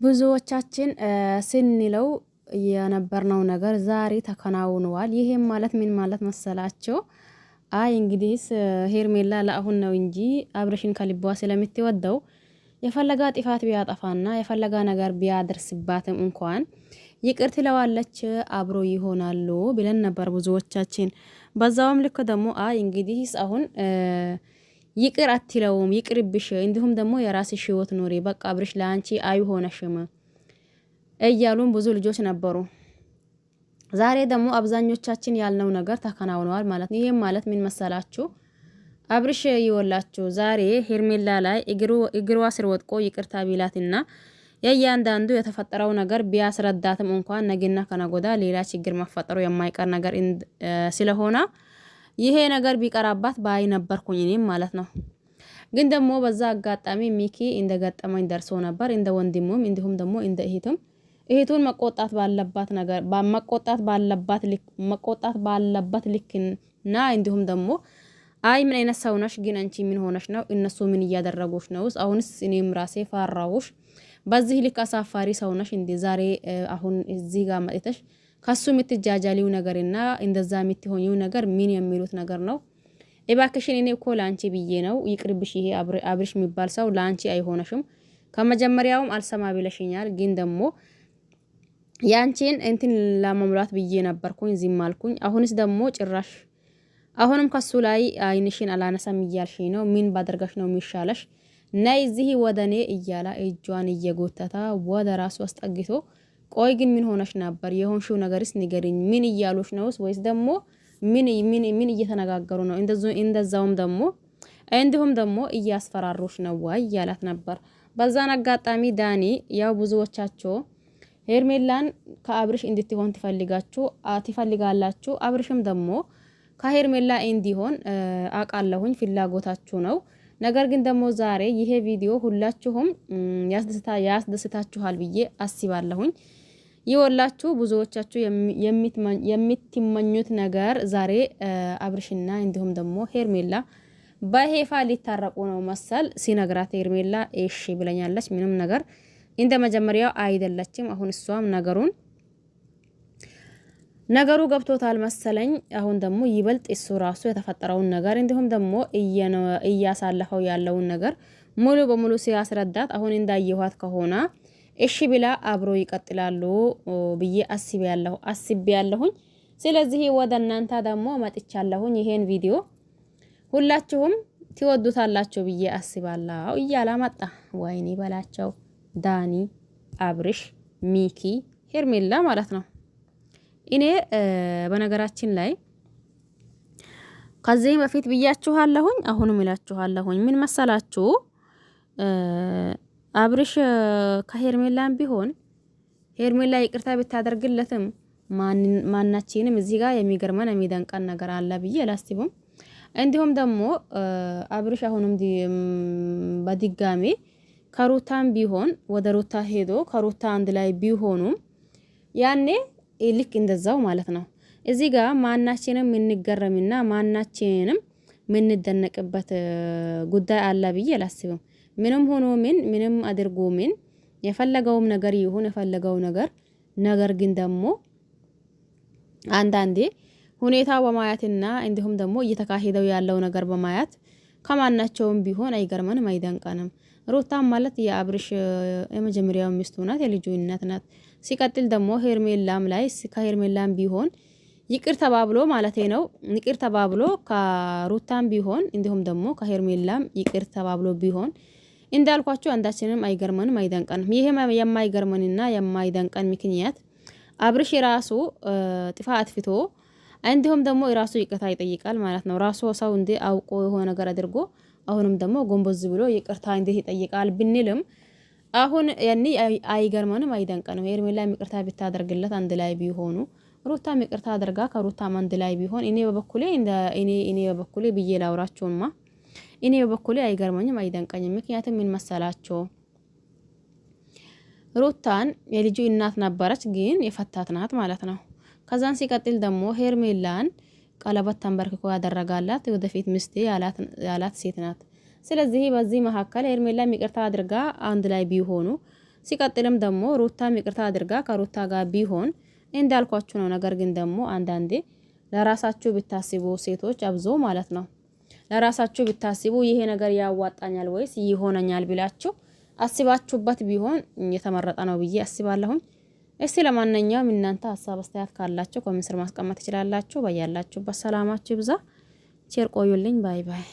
ብዙዎቻችን ስንለው የነበርነው ነገር ዛሬ ተከናውኗል። ይሄም ማለት ምን ማለት መሰላቸው? አይ እንግዲህስ ሄርሜላ ለአሁን ነው እንጂ አብርሽን ከልቧ ስለምትወደው የፈለጋ ጥፋት ቢያጠፋና የፈለጋ ነገር ቢያደርስባትም እንኳን ይቅር ትለዋለች፣ አብሮ ይሆናሉ ብለን ነበር ብዙዎቻችን። በዛውም ልክ ደግሞ አይ እንግዲህስ አሁን ይቅር አትለውም፣ ይቅርብሽ፣ እንዲሁም ደግሞ የራስሽ ህይወት ኖሪ፣ በቃ አብርሽ ለአንቺ አይሆነሽም እያሉን ብዙ ልጆች ነበሩ። ዛሬ ደግሞ አብዛኞቻችን ያልነው ነገር ተከናውነዋል ማለት ነው። ይሄም ማለት ምን መሰላችሁ? አብርሽ ይወላችሁ ዛሬ ሄርሜላ ላይ እግሯ ስር ወድቆ ይቅርታ ቢላትና የእያንዳንዱ የተፈጠረው ነገር ቢያስረዳትም እንኳን ነገና ከነጎዳ ሌላ ችግር መፈጠሩ የማይቀር ነገር ስለሆነ ይሄ ነገር ቢቀራባት ባይ ነበርኩኝ እኔም ማለት ነው። ግን ደግሞ በዛ አጋጣሚ ሚኪ እንደገጠመኝ ደርሶ ነበር፣ እንደ ወንድሙም እንዲሁም ደግሞ እንደ እህቱን መቆጣት ባለባት ነገር መቆጣት ባለበት ልክና እንዲሁም ደግሞ አይ ምን አይነት ሰው ነሽ ግን አንቺ ምን ሆነሽ ነው? እነሱ ምን እያደረጉሽ ነው? አሁንስ እኔም ራሴ ፈራውሽ። በዚህ ልክ አሳፋሪ ሰው ነሽ እንዴ? ዛሬ አሁን እዚህ ጋር መጥተሽ ከሱ የምትጃጃሊው ነገርና እንደዛ የምትሆኚው ነገር ምን የሚሉት ነገር ነው? እባክሽን እኔ እኮ ላንቺ ብዬ ነው፣ ይቅርብሽ። ይሄ አብርሽ የሚባል ሰው ላንቺ አይሆነሽም። ከመጀመሪያውም አልሰማ ብለሽኛል። ግን ደግሞ ያንቺን እንትን ለመሙላት ብዬ ነበርኩኝ፣ ዝም አልኩኝ። አሁንስ ደግሞ ጭራሽ አሁንም ከሱ ላይ አይንሽን አላነሳም እያልሽኝ ነው። ምን ባደርጋሽ ነው የሚሻለሽ? ነይ እዚህ ወደኔ እያላ እጇን እየጎተታ ወደ ራሱ አስጠግቶ ቆይ ግን ምን ሆነሽ ነበር? የሆንሽው ነገርስ ንገሪኝ። ምን እያሉሽ ነውስ? ወይስ ደግሞ ምን እየተነጋገሩ ነው? እንደዛውም ደግሞ እንዲሁም ደግሞ እያስፈራሩሽ ነው ወይ እያላት ነበር። በዛን አጋጣሚ ዳኒ ያው ብዙዎቻቸው ሄርሜላን ከአብርሽ እንድትሆን ትፈልጋላችሁ። አብርሽም ደግሞ ከሄርሜላ እንዲሆን አቃለሁኝ ፍላጎታችሁ ነው። ነገር ግን ደግሞ ዛሬ ይሄ ቪዲዮ ሁላችሁም ያስደስታችኋል ብዬ አስባለሁኝ። ይወላችሁ ብዙዎቻችሁ የምትመኙት ነገር ዛሬ አብርሽና እንዲሁም ደግሞ ሄርሜላ በሄፋ ሊታረቁ ነው መሰል ሲነግራት ሄርሜላ እሺ ብለኛለች። ምንም ነገር እንደ መጀመሪያው አይደለችም። አሁን እሷም ነገሩ ገብቶታል መሰለኝ። አሁን ደግሞ ይበልጥ እሱ ራሱ የተፈጠረውን ነገር እንዲሁም ደግሞ እያሳለፈው ያለውን ነገር ሙሉ በሙሉ ሲያስረዳት አሁን እንዳየኋት ከሆነ እሺ ብላ አብሮ ይቀጥላሉ ብዬ አስቤያለሁኝ። ስለዚህ ወደ እናንተ ደግሞ መጥቻለሁኝ። ይሄን ቪዲዮ ሁላችሁም ትወዱታላችሁ ብዬ አስባለሁ እያላ መጣ። ወይኔ በላቸው ዳኒ፣ አብርሽ፣ ሚኪ፣ ሄርሜላ ማለት ነው። እኔ በነገራችን ላይ ከዚህ በፊት ብያችኋለሁኝ፣ አሁንም እላችኋለሁኝ። ምን መሰላችሁ? አብርሽ ከሄርሜላም ቢሆን ሄርሜላ ይቅርታ ብታደርግለትም ማናችንም እዚህ ጋር የሚገርመን የሚደንቀን ነገር አለ ብዬ አላስብም። እንዲሁም ደግሞ አብርሽ አሁንም በድጋሚ ከሩታም ቢሆን ወደ ሩታ ሄዶ ከሩታ አንድ ላይ ቢሆኑም ያኔ ልክ እንደዛው ማለት ነው። እዚህ ጋር ማናችንም የምንገረምና ማናችንም የምንደነቅበት ጉዳይ አለ ብዬ አላስብም። ምንም ሆኖ ምንም አድርጎ የፈለገውም ነገር ይሁን የፈለገው ነገር ግን ደግሞ አንዳንዴ ሁኔታው በማየትና እንዲሁም ደግሞ እየተካሄደው ያለው ነገር በማየት ከማናቸውም ቢሆን አይገርመንም፣ አይደንቀንም። ሩታም ማለት የአብርሽ የመጀመሪያው ሚስቱ ናት፣ የልጁ እናት ናት። ሲቀጥል ደግሞ ሄርሜላም ላይ ከሄርሜላም ቢሆን ይቅር ተባብሎ ማለት ነው። ይቅር ተባብሎ ከሩታም ቢሆን እንዲሁም ደግሞ ከሄርሜላም ይቅር ተባብሎ ቢሆን እንዳልኳችሁ አንዳችንም አይገርመንም፣ አይደንቀንም። ይሄ የማይገርመንና የማይደንቀን ምክንያት አብርሽ የራሱ ጥፋት አጥፍቶ እንዲሁም ደግሞ የራሱ ይቅርታ ይጠይቃል ማለት ነው። ራሱ ሰው እንደ አውቆ የሆነ ነገር አድርጎ አሁንም ደግሞ ጎንበዝ ብሎ ይቅርታ እንዴት ይጠይቃል ብንልም አሁን ያኔ አይገርመንም፣ አይደንቀንም። ሄርሜላ ይቅርታ ብታደርግለት አንድ ላይ ቢሆኑ ሩታም ይቅርታ አድርጋ ከሩታም አንድ ላይ ቢሆን እኔ በበኩሌ ብዬ ላውራቸውማ እኔ በበኩሌ አይገርመኝም፣ አይደንቀኝም። ምክንያቱም ምን መሰላቸው? ሩታን የልጁ እናት ነበረች፣ ግን የፈታት ናት ማለት ነው። ከዛን ሲቀጥል ደግሞ ሄርሜላን ቀለበት ተንበርክኮ ያደረጋላት ወደፊት ሚስቴ ያላት ሴት ናት። ስለዚህ በዚህ መካከል ሄርሜላ ይቅርታ አድርጋ አንድ ላይ ቢሆኑ ሲቀጥልም ደግሞ ሩታም ይቅርታ አድርጋ ከሩታ ጋር ቢሆን እንዳልኳችሁ ነው። ነገር ግን ደግሞ አንዳንዴ ለራሳችሁ ብታስቡ ሴቶች አብዞ ማለት ነው ለራሳችሁ ብታስቡ ይሄ ነገር ያዋጣኛል ወይስ ይሆነኛል ብላችሁ አስባችሁበት ቢሆን የተመረጠ ነው ብዬ አስባለሁኝ። እስቲ ለማንኛውም እናንተ ሀሳብ አስተያየት ካላችሁ ኮሜንት ስር ማስቀመጥ ትችላላችሁ። በያላችሁበት ሰላማችሁ ይብዛ። ቸር ቆዩልኝ። ባይ ባይ።